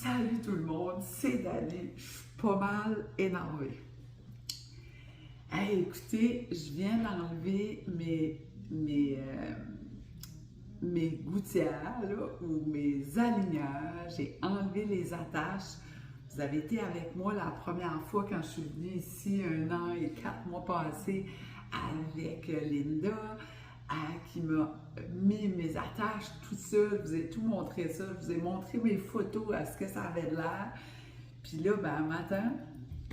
Salut tout le monde, c'est Dani. Je suis pas mal énervée. Hey, écoutez, je viens d'enlever mes gouttières là, ou mes aligneurs. J'ai enlevé les attaches. Vous avez été avec moi la première fois quand je suis venue ici, 1 an et 4 mois passés, avec Linda, qui m'a mis mes attaches, tout ça. Je vous ai tout montré ça. Je vous ai montré mes photos à ce que ça avait de l'air. Puis là, ben, matin,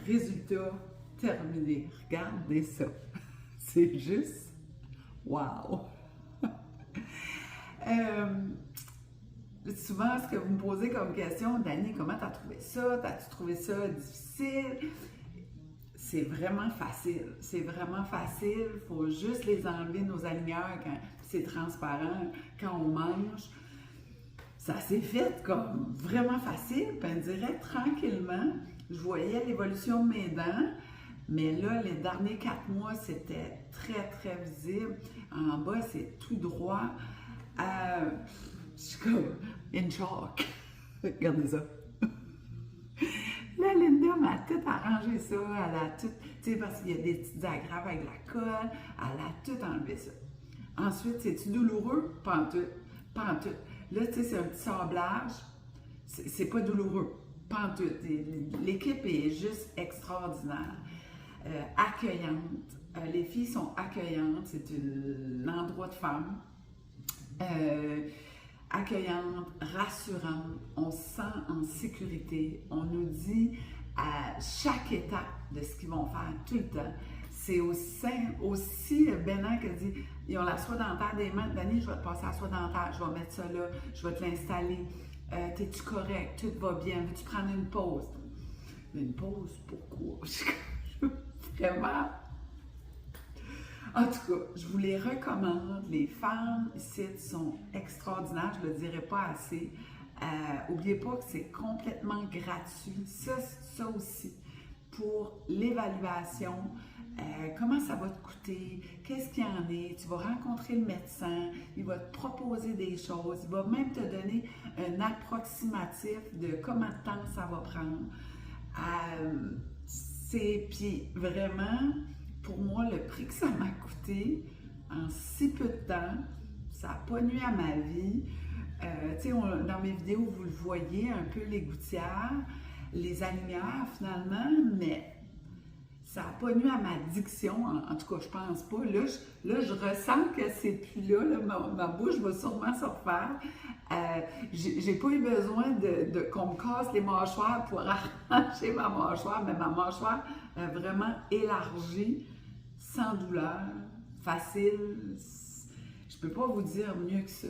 résultat terminé. Regardez ça. C'est juste wow! Souvent, ce que vous me posez comme question, Dani, comment t'as trouvé ça? T'as-tu trouvé ça difficile? C'est vraiment facile. C'est vraiment facile. Il faut juste les enlever, nos aligneurs, quand c'est transparent, quand on mange. Ça s'est fait comme vraiment facile. Puis on dirait tranquillement, je voyais l'évolution de mes dents. Mais là, les derniers 4 mois, c'était très, très visible. En bas, c'est tout droit. Je suis comme in shock. Regardez ça. Là, Linda m'a tout arrangé ça. Elle a tout, tu sais, parce qu'il y a des petites agrafes avec la colle. Elle a tout enlevé ça. Ensuite, c'est-tu douloureux? Pas en tout. Pas en tout. Là, tu sais, c'est un petit sablage. C'est pas douloureux. Pas en tout. L'équipe est juste extraordinaire. Accueillante. Les filles sont accueillantes. C'est un endroit de femme. Accueillante, rassurante, on se sent en sécurité, on nous dit à chaque étape de ce qu'ils vont faire tout le temps. C'est aussi bénin que dit, ils ont la soie dentaire des mains, Dani, je vais te passer la soie dentaire, je vais mettre ça là, je vais te l'installer, t'es-tu correct, tout va bien, veux-tu prendre une pause? Une pause, pourquoi? Vraiment? En tout cas, je vous les recommande. Les femmes ici sont extraordinaires, je ne le dirai pas assez. N'oubliez pas que c'est complètement gratuit. Ça aussi, pour l'évaluation, comment ça va te coûter, qu'est-ce qu'il y en est. Tu vas rencontrer le médecin, il va te proposer des choses, il va même te donner un approximatif de combien de temps ça va prendre. Puis vraiment, pour moi, le prix que ça m'a coûté en si peu de temps, ça n'a pas nuit à ma vie. Tu sais, dans mes vidéos, vous le voyez, un peu les gouttières, les aligneurs finalement, mais ça n'a pas nuit à ma diction, en tout cas, je pense pas. Là, je ressens que c'est plus là, ma bouche va sûrement se refaire. J'ai pas eu besoin qu'on me casse les mâchoires pour arranger ma mâchoire, mais ma mâchoire a vraiment élargi, sans douleur, facile. Je peux pas vous dire mieux que ça.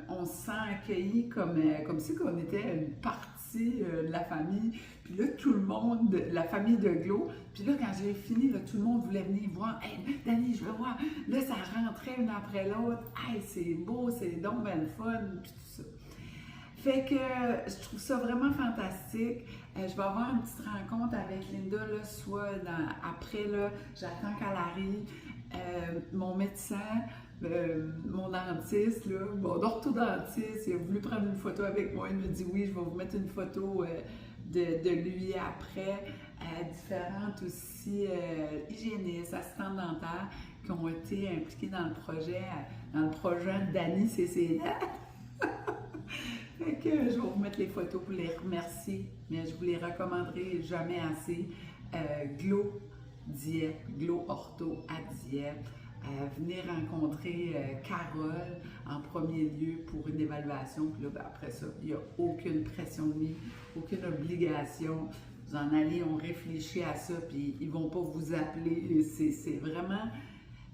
On se sent accueilli comme si on était une partie de la famille. Puis là, tout le monde, la famille de Glo. Puis là, quand j'ai fini, là, tout le monde voulait venir voir. « Hey, Dani, je veux voir. » Là, ça rentrait une après l'autre. « Hey, c'est beau, c'est donc bien le fun. » Puis tout ça. Fait que je trouve ça vraiment fantastique. Je vais avoir une petite rencontre avec Linda, là, soit après, là, j'attends qu'elle arrive. Mon médecin, mon dentiste, là, mon orthodontiste, il a voulu prendre une photo avec moi. Il me dit oui, je vais vous mettre une photo de lui après. Différentes aussi hygiénistes, assistantes dentaires qui ont été impliquées dans le projet de Dani CCD. Fait que je vais vous mettre les photos pour les remercier, mais je vous les recommanderai jamais assez. Glo Diète, Glo Ortho à Dieppe. Venir rencontrer Carole en premier lieu pour une évaluation. Puis là, ben, après ça, il n'y a aucune pression de vie, aucune obligation. Vous en allez, on réfléchit à ça, puis ils ne vont pas vous appeler. C'est vraiment,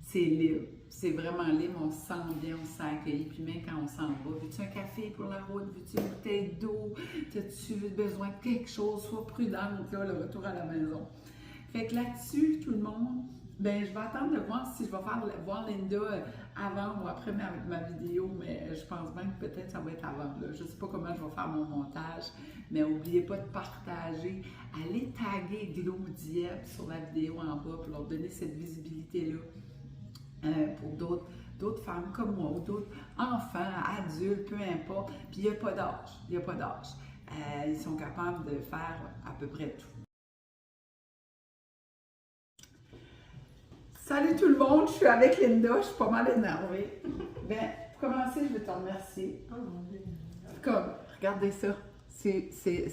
c'est libre. C'est vraiment libre, on se sent bien, on se sent accueilli. Puis même quand on s'en va, veux-tu un café pour la route? Veux-tu une bouteille d'eau? As-tu besoin de quelque chose? Sois prudente, là, le retour à la maison. Fait que là-dessus, tout le monde, ben, je vais attendre de voir si je vais voir Linda avant ou après ma vidéo, mais je pense bien que peut-être ça va être avant. Là. Je ne sais pas comment je vais faire mon montage, mais n'oubliez pas de partager. Allez taguer Glo Dieppe sur la vidéo en bas pour leur donner cette visibilité-là pour d'autres femmes comme moi ou d'autres enfants, adultes, peu importe. Puis il n'y a pas d'âge. Il n'y a pas d'âge. ils sont capables de faire à peu près tout. Salut tout le monde, je suis avec Linda, je suis pas mal énervée. Bien, pour commencer, je vais te remercier. Comme, regardez ça. Tu sais,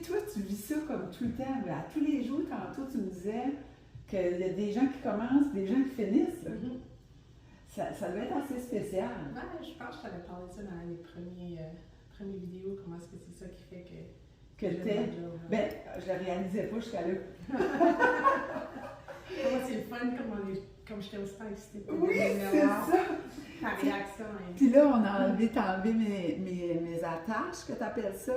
toi, tu vis ça comme tout le temps. À tous les jours, tantôt, tu me disais qu'il y a des gens qui commencent, des gens qui finissent. Ça doit être assez spécial. Ouais, je pense que je t'avais parlé de ça dans les premières vidéos, comment est-ce que c'est ça qui fait que t'es. Ben, je le réalisais pas jusqu'à là. C'est le fun, comme j'étais aussi excitée. Oui, c'est ça. Ta réaction. Puis là, t'as enlevé mes attaches, que t'appelles ça.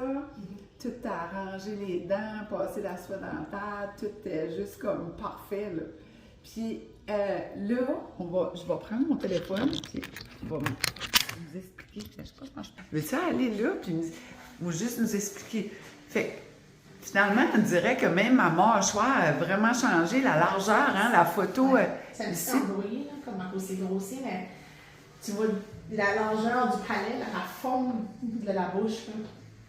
Tout t'as arrangé les dents, passé la soie dentaire, tout est juste comme parfait, là. Puis là, je vais prendre mon téléphone, puis je vais vous expliquer. Je sais pas comment je peux. Veux-tu aller là, puis juste nous expliquer? Fait finalement, on dirait que même ma mâchoire a vraiment changé, la largeur, hein, la photo. Ouais. C'est un petit embrouillé, comment c'est grossi, mais tu vois la largeur du palais, la forme de la bouche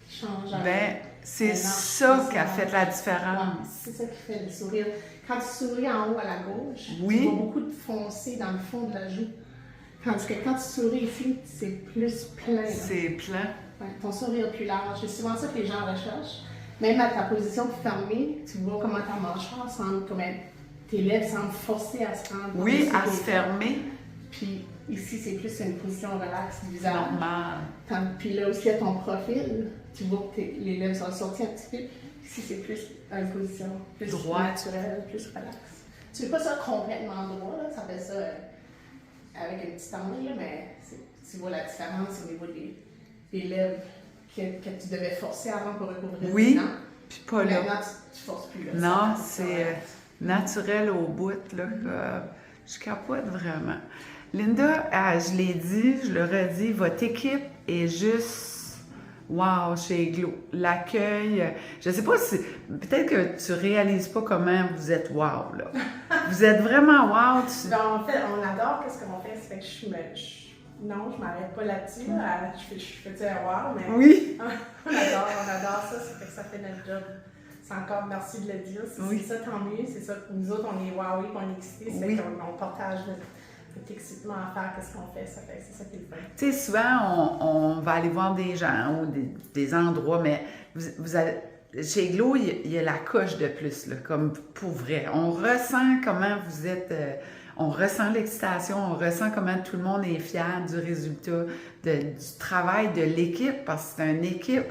qui change. Ben, c'est ça qui a fait la différence. Ouais, c'est ça qui fait le sourire. Quand tu souris en haut à la gauche, oui. Tu vois beaucoup de foncé dans le fond de la joue. Tandis que quand tu souris ici, c'est plus plein. C'est plein. Ouais, ton sourire est plus large. C'est souvent ça que les gens recherchent. Même à ta position fermée, tu vois comment ta mâchoire semble, comme tes lèvres semblent forcées à se rendre. Oui, à se fermer. Puis ici, c'est plus une position relaxe du visage. Normal. Puis là aussi, à ton profil, tu vois que les lèvres sont sorties un petit peu. Ici, c'est plus une position plus naturelle, plus relaxe. Tu fais pas ça complètement droit, là, ça fait ça avec un petit angle, là, mais tu vois la différence au niveau des lèvres que tu devais forcer avant pour recouvrir. Oui, puis pas là. Maintenant, tu forces plus. Là, non, c'est naturel au bout, là. Je capote vraiment. Linda, je l'ai dit, je le redis, votre équipe est juste wow chez Glo. L'accueil, je sais pas si, peut-être que tu réalises pas comment vous êtes wow, là. Vous êtes vraiment wow. En fait, on adore ce qu'on fait, ça fait que non, je m'arrête pas là-dessus, là. Je fais un wow, mais oui. on adore ça, ça fait que ça fait notre job. C'est encore merci de le dire. Si c'est ça, tant mieux. C'est ça. Nous autres, on est wow, on est excités. C'est qu'on partage notre excitement à faire qu'est-ce qu'on fait. C'est ça qui est le fun. Tu sais, souvent, on va aller voir des gens ou des endroits, mais vous avez, chez Glo, il y a la coche de plus, là, comme pour vrai. On ressent comment vous êtes... on ressent l'excitation, on ressent comment tout le monde est fier du résultat, du travail de l'équipe, parce que c'est une équipe,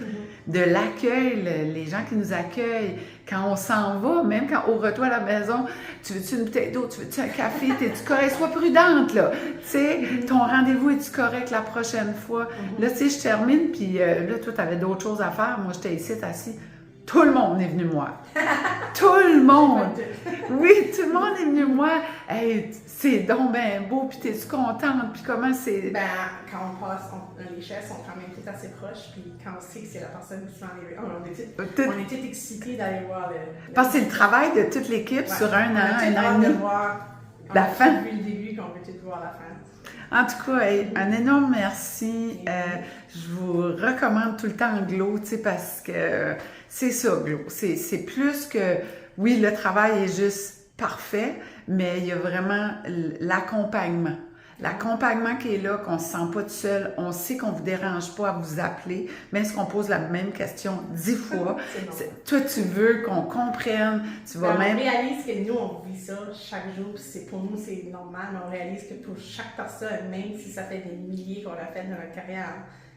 de l'accueil, les gens qui nous accueillent. Quand on s'en va, même quand au retour à la maison, tu veux-tu une bouteille d'eau, tu veux-tu un café, t'es-tu correct? Sois prudente, là. Tu sais, ton rendez-vous est-tu correct la prochaine fois? Là, tu sais, je termine, puis là, toi, t'avais d'autres choses à faire. Moi, j'étais ici, assis. Tout le monde est venu me voir. Tout le monde! Oui, tout le monde est venu me voir. Hey, c'est donc bien beau, puis t'es-tu contente, puis comment c'est... Ben, quand on passe, les chaises sont quand même toutes assez proches, puis quand on sait que c'est la personne qui s'en est... On est tous excités d'aller voir le... Parce que c'est le travail de toute l'équipe sur un an et demi. La fin. Depuis le début qu'on veut tout voir la fin. En tout cas, hey, un énorme merci. Je vous recommande tout le temps Glo, tu sais, parce que c'est ça, Glo. C'est plus que, oui, le travail est juste parfait, mais il y a vraiment l'accompagnement. L'accompagnement qui est là, qu'on ne se sent pas tout seul, on sait qu'on ne vous dérange pas à vous appeler, même si on pose la même question 10 fois. Toi, tu veux qu'on comprenne, tu vas même... On réalise que nous, on vit ça chaque jour, puis pour nous, c'est normal, mais on réalise que pour chaque personne, même si ça fait des milliers qu'on l'a fait dans notre carrière,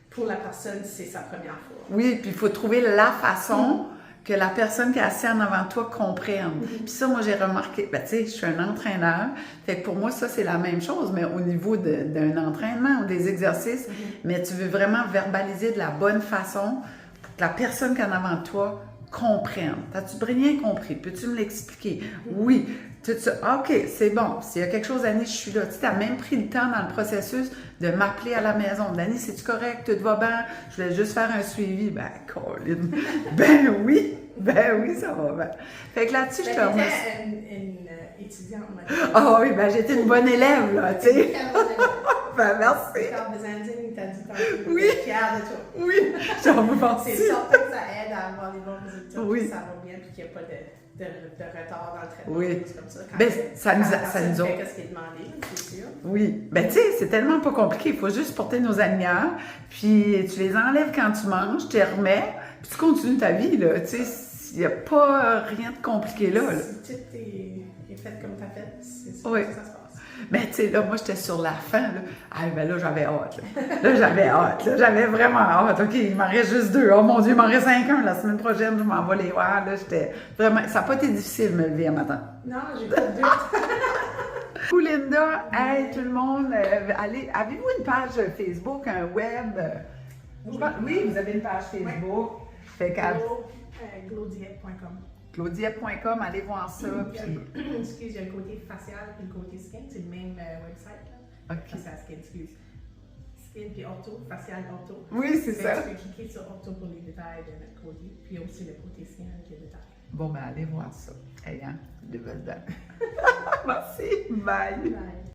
pour la personne, c'est sa première fois. Oui, puis il faut trouver la façon que la personne qui est assise en avant de toi comprenne. Puis ça, moi, j'ai remarqué, ben tu sais, je suis un entraîneur, fait que pour moi, ça, c'est la même chose, mais au niveau d'un entraînement ou des exercices, mais tu veux vraiment verbaliser de la bonne façon pour que la personne qui est en avant de toi comprenne. T'as-tu rien compris? Peux-tu me l'expliquer? Oui. Tout ça. OK, c'est bon. S'il y a quelque chose, Dani, je suis là. Tu as même pris le temps dans le processus de m'appeler à la maison. Dani, c'est-tu correct? Tout va bien? Je voulais juste faire un suivi. Ben, Colin. Ben oui, ça va bien. Fait que là-dessus, je te remercie. Une étudiante. Ah oui, ben j'étais une bonne élève, là, tu sais. Ben, merci. Quand Byzantine, il t'a dit tantôt, Oui. fière de toi. Oui, j'en veux partie. C'est certain que ça aide à avoir les bons résultats, Oui. puis ça va bien, puis qu'il n'y a pas de retard dans le traitement. Oui. Des choses comme ça. Quand Ben, quand ça nous la personne a- fait ce qui est demandé, c'est sûr. Oui. Ben, tu sais, c'est tellement pas compliqué. Il faut juste porter nos aliments, puis tu les enlèves quand tu manges, tu les remets, puis tu continues ta vie, là. Tu sais, il n'y a pas rien de compliqué là. Si tout est fait comme tu as fait, c'est ça Oui. que ça se passe. Mais tu sais, là, moi, j'étais sur la fin, là. Ah, ben là, j'avais hâte, là. Là, j'avais hâte, là. J'avais vraiment hâte. OK, il m'en reste juste 2. Oh mon Dieu, il m'en reste 5 la semaine prochaine, je m'en vais les voir. Là, j'étais vraiment... Ça n'a pas été difficile de me lever un matin. Non, j'ai pas de doute. Coucou Linda, hey tout le monde, allez, avez-vous une page Facebook, un web? Oui, vous avez une page Facebook. Fait qu'à Glodiette.com. claudiette.com, allez voir ça. Puis... Excuse, il y a le côté facial et le côté skin, c'est le même website. Là. OK. Facial skin, excuse. Skin puis ortho, facial ortho. Oui, c'est Fait ça. que tu peux cliquer sur ortho pour les détails de notre côté, puis aussi le côté skin avec les détails. Bon, ben allez voir ça. Hey, hein, de belles dames. Merci, bye. Bye.